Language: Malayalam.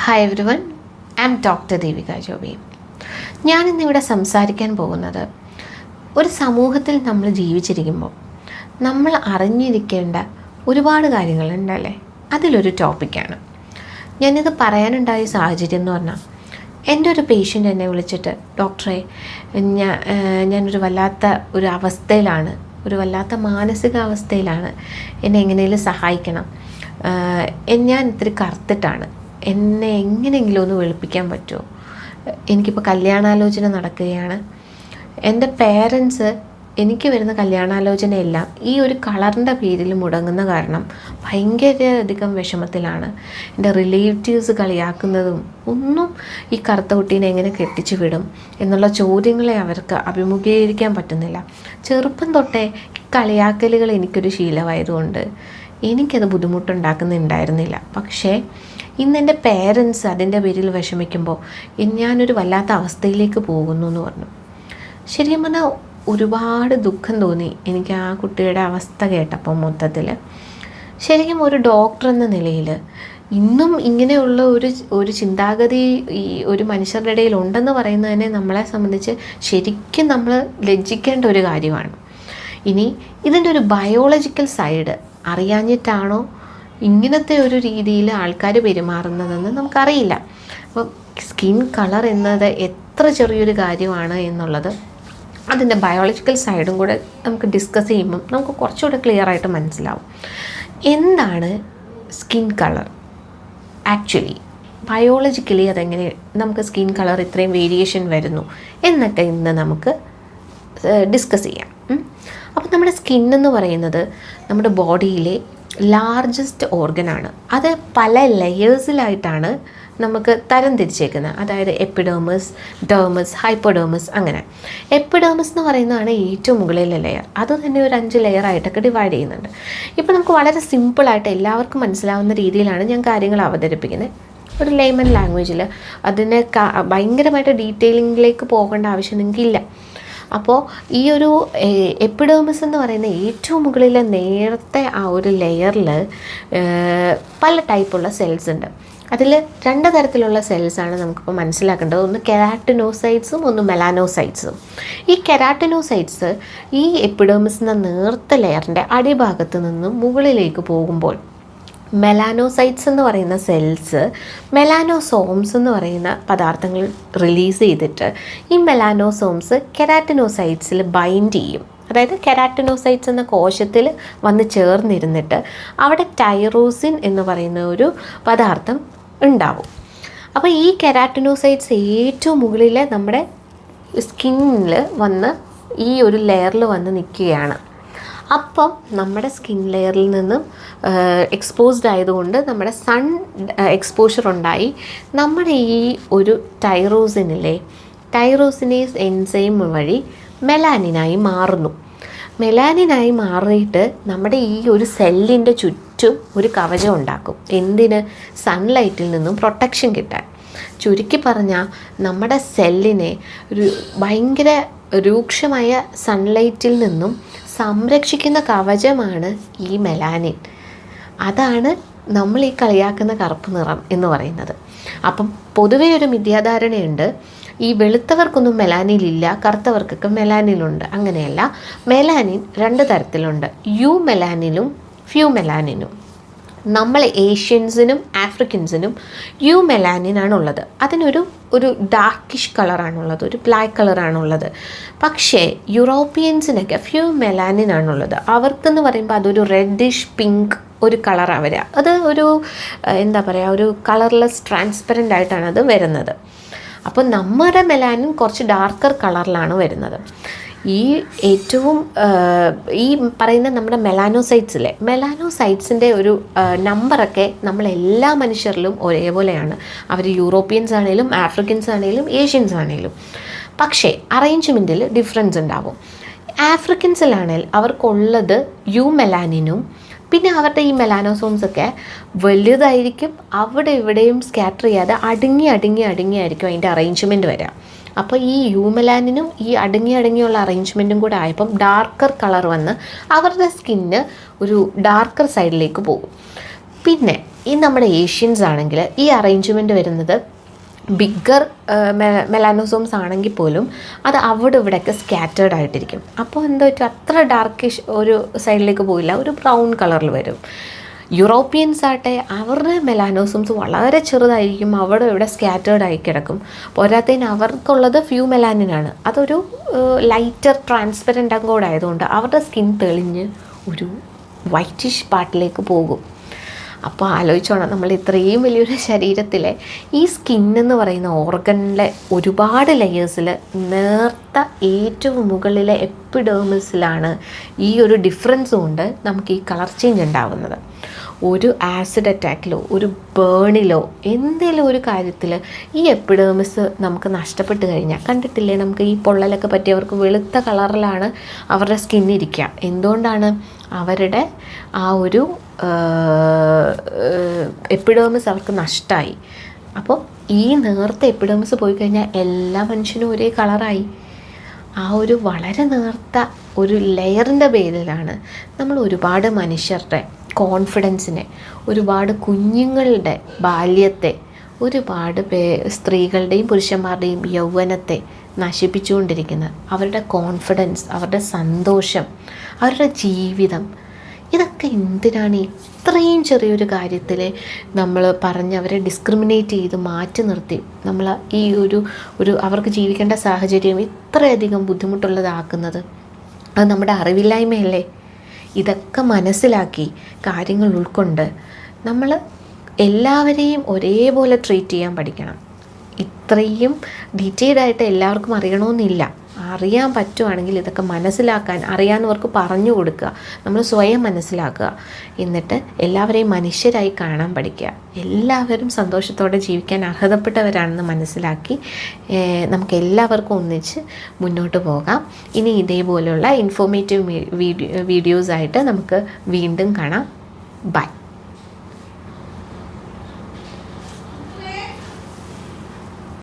Hi everyone, I am doctor Devika Joby. ഞാനിന്നിവിടെ സംസാരിക്കാൻ പോകുന്നത് ഒരു സമൂഹത്തിൽ നമ്മൾ ജീവിച്ചിരിക്കുമ്പോൾ നമ്മൾ അറിഞ്ഞിരിക്കേണ്ട ഒരുപാട് കാര്യങ്ങളുണ്ടല്ലേ, അതിലൊരു ടോപ്പിക്കാണ്. ഞാനിത് പറയാനുണ്ടായ സാഹചര്യം എന്ന് പറഞ്ഞാൽ, എൻ്റെ ഒരു പേഷ്യൻ്റ് എന്നെ വിളിച്ചിട്ട്, ഡോക്ടറെ ഞാനൊരു വല്ലാത്ത ഒരു അവസ്ഥയിലാണ്, ഒരു വല്ലാത്ത മാനസികാവസ്ഥയിലാണ്, എന്നെ എങ്ങനെയെങ്കിലും സഹായിക്കണം, ഞാൻ ഇത്തിരി കറുത്തിട്ടാണ്, എന്നെ എങ്ങനെയെങ്കിലും ഒന്ന് വെളുപ്പിക്കാൻ പറ്റുമോ, എനിക്കിപ്പോൾ കല്യാണാലോചന നടക്കുകയാണ്, എൻ്റെ പേരൻസ് എനിക്ക് വരുന്ന കല്യാണാലോചനയെല്ലാം ഈ ഒരു കളറിൻ്റെ പേരിൽ മുടങ്ങുന്ന കാരണം ഭയങ്കരധികം വിഷമത്തിലാണ്, എൻ്റെ റിലേറ്റീവ്സ് കളിയാക്കുന്നതും ഒന്നും ഈ കറുത്ത കുട്ടീനെ എങ്ങനെ കെട്ടിച്ചു വിടും എന്നുള്ള ചോദ്യങ്ങളെ അവർക്ക് അഭിമുഖീകരിക്കാൻ പറ്റുന്നില്ല. ചെറുപ്പം തൊട്ടേ കളിയാക്കലുകൾ എനിക്കൊരു ശീലമായതുകൊണ്ട് എനിക്കത് ബുദ്ധിമുട്ടുണ്ടാക്കുന്നുണ്ടായിരുന്നില്ല. പക്ഷേ ഇന്നെൻ്റെ പേരൻസ് അതിൻ്റെ പേരിൽ വിഷമിക്കുമ്പോൾ ഞാനൊരു വല്ലാത്ത അവസ്ഥയിലേക്ക് പോകുന്നു എന്ന് പറഞ്ഞു. ശരിക്കും പറഞ്ഞാൽ ഒരുപാട് ദുഃഖം തോന്നി എനിക്ക് ആ കുട്ടിയുടെ അവസ്ഥ കേട്ടപ്പോൾ. മൊത്തത്തിൽ ശരിക്കും ഒരു ഡോക്ടർ എന്ന നിലയിൽ ഇന്നും ഇങ്ങനെയുള്ള ഒരു ചിന്താഗതി ഈ ഒരു മനുഷ്യരുടെ ഇടയിൽ ഉണ്ടെന്ന് പറയുന്നതിനെ നമ്മളെ സംബന്ധിച്ച് ശരിക്കും നമ്മൾ ലജ്ജിക്കേണ്ട ഒരു കാര്യമാണ്. ഇനി ഇതിൻ്റെ ഒരു ബയോളജിക്കൽ സൈഡ് അറിയാഞ്ഞിട്ടാണോ ഇങ്ങനത്തെ ഒരു രീതിയിൽ ആൾക്കാർ പെരുമാറുന്നതെന്ന് നമുക്കറിയില്ല. അപ്പോൾ സ്കിൻ കളർ എന്നത് എത്ര ചെറിയൊരു കാര്യമാണ് എന്നുള്ളത് അതിൻ്റെ ബയോളജിക്കൽ സൈഡും കൂടെ നമുക്ക് ഡിസ്കസ് ചെയ്യുമ്പം നമുക്ക് കുറച്ചുകൂടെ ക്ലിയർ ആയിട്ട് മനസ്സിലാവും. എന്താണ് സ്കിൻ കളർ ആക്ച്വലി, ബയോളജിക്കലി അതെങ്ങനെ നമുക്ക് സ്കിൻ കളർ ഇത്രയും വേരിയേഷൻ വരുന്നു എന്നൊക്കെ ഇന്ന് നമുക്ക് ഡിസ്കസ് ചെയ്യാം. അപ്പോൾ നമ്മുടെ സ്കിൻ എന്ന് പറയുന്നത് നമ്മുടെ ബോഡിയിലെ ലാർജസ്റ്റ് ഓർഗനാണ്. അത് പല ലെയേഴ്സിലായിട്ടാണ് നമുക്ക് തരം തിരിച്ചേക്കുന്നത്. അതായത് എപ്പിഡേർമിസ്, ഡേർമിസ്, ഹൈപ്പോഡേർമിസ്, അങ്ങനെ. എപ്പിഡേർമിസ് എന്ന് പറയുന്നതാണ് ഏറ്റവും മുകളിലെ ലെയർ. അത് തന്നെ ഒരു 5 ലെയറായിട്ടൊക്കെ ഡിവൈഡ് ചെയ്യുന്നുണ്ട്. ഇപ്പോൾ നമുക്ക് വളരെ സിമ്പിളായിട്ട് എല്ലാവർക്കും മനസ്സിലാവുന്ന രീതിയിലാണ് ഞാൻ കാര്യങ്ങൾ അവതരിപ്പിക്കുന്നത്. ഒരു ലേമൻ ലാംഗ്വേജിൽ അതിനെ ഭയങ്കരമായിട്ട് ഡീറ്റെയിലിങ്ങിലേക്ക് പോകേണ്ട ആവശ്യം നിങ്ങൾക്കില്ല. അപ്പോൾ ഈ ഒരു എപ്പിഡേർമിസ് എന്ന് പറയുന്ന ഏറ്റവും മുകളിലെ നേരത്തെ ആ ഒരു ലെയറിൽ പല ടൈപ്പുള്ള സെൽസ് ഉണ്ട്. അതിൽ 2 തരത്തിലുള്ള സെൽസാണ് നമുക്കിപ്പോൾ മനസ്സിലാക്കേണ്ടത്. ഒന്ന് കെരാറ്റിനോസൈറ്റ്സും ഒന്ന് മെലാനോസൈറ്റ്സും. ഈ കെരാറ്റിനോസൈറ്റ്സ് ഈ എപ്പിഡേർമിസ് എന്ന നേർത്ത ലെയറിൻ്റെ അടിഭാഗത്ത് നിന്നും മുകളിലേക്ക് പോകുമ്പോൾ മെലാനോസൈറ്റ്സ് എന്ന് പറയുന്ന സെൽസ് മെലാനോസോംസ് എന്ന് പറയുന്ന പദാർത്ഥങ്ങൾ റിലീസ് ചെയ്തിട്ട് ഈ മെലാനോസോംസ് കെരാറ്റിനോസൈറ്റ്സിൽ ബൈൻഡ് ചെയ്യും. അതായത് കെരാറ്റിനോസൈറ്റ്സ് എന്ന കോശത്തിൽ വന്ന് ചേർന്നിരുന്നിട്ട് അവിടെ ടൈറോസിൻ എന്ന് പറയുന്ന ഒരു പദാർത്ഥം ഉണ്ടാവും. അപ്പോൾ ഈ കെരാറ്റിനോസൈറ്റ്സ് ഏറ്റവും മുകളിൽ നമ്മുടെ സ്കിന്നിൽ വന്ന് ഈ ഒരു ലെയറിൽ വന്ന് നിൽക്കുകയാണ്. അപ്പം നമ്മുടെ സ്കിൻ ലെയറിൽ നിന്നും എക്സ്പോസ്ഡ് ആയതുകൊണ്ട് നമ്മുടെ സൺ എക്സ്പോഷർ ഉണ്ടായി നമ്മുടെ ഈ ഒരു ടൈറോസിനേസ് എൻസൈം വഴി മെലാനിനായി മാറുന്നു. മെലാനിനായി മാറിയിട്ട് നമ്മുടെ ഈ ഒരു സെല്ലിൻ്റെ ചുറ്റും ഒരു കവചം ഉണ്ടാക്കും. എന്തിന്? സൺലൈറ്റിൽ നിന്നും പ്രൊട്ടക്ഷൻ കിട്ടാൻ. ചുരുക്കി പറഞ്ഞാൽ നമ്മുടെ സെല്ലിനെ ഭയങ്കര രൂക്ഷമായ സൺലൈറ്റിൽ നിന്നും സംരക്ഷിക്കുന്ന കവചമാണ് ഈ മെലാനിൻ. അതാണ് നമ്മൾ ഈ കളിയാക്കുന്ന കറുപ്പ് നിറം എന്ന് പറയുന്നത്. അപ്പം പൊതുവേ ഒരു മിഥ്യാധാരണയുണ്ട്, ഈ വെളുത്തവർക്കൊന്നും മെലാനിനില്ല, കറുത്തവർക്കൊക്കെ മെലാനിനുണ്ട്. അങ്ങനെയല്ല. മെലാനിൻ 2 തരത്തിലുണ്ട്, യു മെലാനിനും ഫ്യൂ മെലാനിനും. നമ്മൾ ഏഷ്യൻസിനും ആഫ്രിക്കൻസിനും യു മെലാനിനാണുള്ളത്. അതിനൊരു ഡാർക്കിഷ് കളറാണുള്ളത്, ഒരു ബ്ലാക്ക് കളറാണുള്ളത്. പക്ഷേ യൂറോപ്യൻസിനൊക്കെ ഫ്യൂ മെലാനിനാണുള്ളത്. അവർക്കെന്ന് പറയുമ്പോൾ അതൊരു റെഡിഷ് പിങ്ക് ഒരു കളറാണ് വരിക. അത് ഒരു എന്താ പറയുക, ഒരു കളർലെസ് ട്രാൻസ്പെറൻ്റ് ആയിട്ടാണ് അത് വരുന്നത്. അപ്പോൾ നമ്മുടെ മെലാനിൻ കുറച്ച് ഡാർക്കർ കളറിലാണ് വരുന്നത്. ഈ ഏറ്റവും ഈ പറയുന്ന നമ്മുടെ മെലാനോസൈറ്റ്സിൻ്റെ ഒരു നമ്പറൊക്കെ നമ്മളെല്ലാ മനുഷ്യരിലും ഒരേപോലെയാണ്. അവർ യൂറോപ്യൻസ് ആണെങ്കിലും ആഫ്രിക്കൻസ് ആണെങ്കിലും ഏഷ്യൻസ് ആണെങ്കിലും. പക്ഷേ അറേഞ്ച്മെൻറ്റിൽ ഡിഫറൻസ് ഉണ്ടാവും. ആഫ്രിക്കൻസിലാണെങ്കിൽ അവർക്കുള്ളത് യു മെലാനിനും പിന്നെ അവരുടെ ഈ മെലാനോസോംസൊക്കെ വലുതായിരിക്കും. അവിടെ ഇവിടെയും സ്കാറ്റർ ചെയ്യാതെ അടങ്ങിയായിരിക്കും അതിൻ്റെ അറേഞ്ച്മെൻറ്റ് വരിക. അപ്പോൾ ഈ യൂമെലാനിനും ഈ അടങ്ങിയുള്ള അറേഞ്ച്മെൻറ്റും കൂടെ ആയപ്പം ഡാർക്കർ കളർ വന്ന് അവരുടെ സ്കിന്ന് ഒരു ഡാർക്കർ സൈഡിലേക്ക് പോകും. പിന്നെ ഈ നമ്മുടെ ഏഷ്യൻസ് ആണെങ്കിൽ ഈ അറേഞ്ച്മെൻറ്റ് വരുന്നത് ബിഗ്ഗർ മെലാനോസോംസ് ആണെങ്കിൽ പോലും അത് അവിടെ ഇവിടെയൊക്കെ സ്കാറ്റേർഡ് ആയിട്ടിരിക്കും. അപ്പോൾ എന്താ പറ്റും, അത്ര ഡാർക്കിഷ് ഒരു സൈഡിലേക്ക് പോയില്ല, ഒരു ബ്രൗൺ കളറിൽ വരും. യൂറോപ്യൻസ് ആട്ടെ അവരുടെ മെലാനോസോംസ് വളരെ ചെറുതായിരിക്കും, അവിടെ ഇവിടെ സ്കാറ്റേർഡ് ആയി കിടക്കും. പോരാത്തതിന് അവർക്കുള്ളത് ഫ്യൂ മെലാനിനാണ്, അതൊരു ലൈറ്റർ ട്രാൻസ്പെറൻ്റ് അങ്ങോട്ട് ആയതുകൊണ്ട് അവരുടെ സ്കിൻ തെളിഞ്ഞ് ഒരു വൈറ്റിഷ് പാർട്ടിലേക്ക് പോകും. അപ്പോൾ ആലോചിച്ചോണം, നമ്മൾ ഇത്രയും വലിയൊരു ശരീരത്തിലെ ഈ സ്കിന്നെന്ന് പറയുന്ന ഓർഗനിലെ ഒരുപാട് ലെയേഴ്സിൽ നേർത്ത ഏറ്റവും മുകളിലെ എപ്പിഡേർമിസിലാണ് ഈ ഒരു ഡിഫറൻസ് കൊണ്ട് നമുക്ക് ഈ കളർ ചേഞ്ച് ഉണ്ടാകുന്നത്. ഒരു ആസിഡ് അറ്റാക്കിലോ ഒരു ബേണിലോ എന്തെങ്കിലും ഒരു കാര്യത്തിൽ ഈ എപ്പിഡേർമിസ് നമുക്ക് നഷ്ടപ്പെട്ട് കഴിഞ്ഞാൽ, കണ്ടിട്ടില്ലേ നമുക്ക് ഈ പൊള്ളലൊക്കെ പറ്റിയവർക്ക് വെളുത്ത കളറിലാണ് അവരുടെ സ്കിന്നിരിക്കുക. എന്തുകൊണ്ടാണ്? അവരുടെ ആ ഒരു എപ്പിഡേർമിസ് അവർക്ക് നഷ്ടമായി. അപ്പോൾ ഈ നേർത്ത എപ്പിഡേർമിസ് പോയി കഴിഞ്ഞാൽ എല്ലാ മനുഷ്യനും ഒരേ കളറായി. ആ ഒരു വളരെ നേർത്ത ഒരു ലെയറിൻ്റെ പേരിലാണ് നമ്മൾ ഒരുപാട് മനുഷ്യരുടെ കോൺഫിഡൻസിനെ, ഒരുപാട് കുഞ്ഞുങ്ങളുടെ ബാല്യത്തെ, ഒരുപാട് സ്ത്രീകളുടെയും പുരുഷന്മാരുടെയും യൗവനത്തെ നശിപ്പിച്ചുകൊണ്ടിരിക്കുന്നത്. അവരുടെ കോൺഫിഡൻസ്, അവരുടെ സന്തോഷം, അവരുടെ ജീവിതം, ഇതൊക്കെ എന്തിനാണ് ഇത്രയും ചെറിയൊരു കാര്യത്തിൽ നമ്മൾ പറഞ്ഞ് അവരെ ഡിസ്ക്രിമിനേറ്റ് ചെയ്ത് മാറ്റി നിർത്തി നമ്മൾ ഈ ഒരു അവർക്ക് ജീവിക്കേണ്ട സാഹചര്യം ഇത്രയധികം ബുദ്ധിമുട്ടുള്ളതാക്കുന്നത്? അത് നമ്മുടെ അറിവില്ലായ്മയല്ലേ? ഇതൊക്കെ മനസ്സിലാക്കി കാര്യങ്ങൾ ഉൾക്കൊണ്ട് നമ്മൾ എല്ലാവരെയും ഒരേപോലെ ട്രീറ്റ് ചെയ്യാൻ പഠിക്കണം. ഇത്രയും ഡീറ്റെയിൽഡ് ആയിട്ട് എല്ലാവർക്കും അറിയണമെന്നില്ല. അറിയാൻ പറ്റുവാണെങ്കിൽ ഇതൊക്കെ മനസ്സിലാക്കാൻ അറിയാവുന്നവർക്ക് പറഞ്ഞു കൊടുക്കുക, നമ്മൾ സ്വയം മനസ്സിലാക്കുക. എന്നിട്ട് എല്ലാവരെയും മനുഷ്യരായി കാണാൻ പഠിക്കുക. എല്ലാവരും സന്തോഷത്തോടെ ജീവിക്കാൻ അർഹതപ്പെട്ടവരാണെന്ന് മനസ്സിലാക്കി നമുക്ക് എല്ലാവർക്കും ഒന്നിച്ച് മുന്നോട്ട് പോകാം. ഇനി ഇതേപോലെയുള്ള ഇൻഫോർമേറ്റീവ് വീഡിയോസായിട്ട് നമുക്ക് വീണ്ടും കാണാം. ബൈ.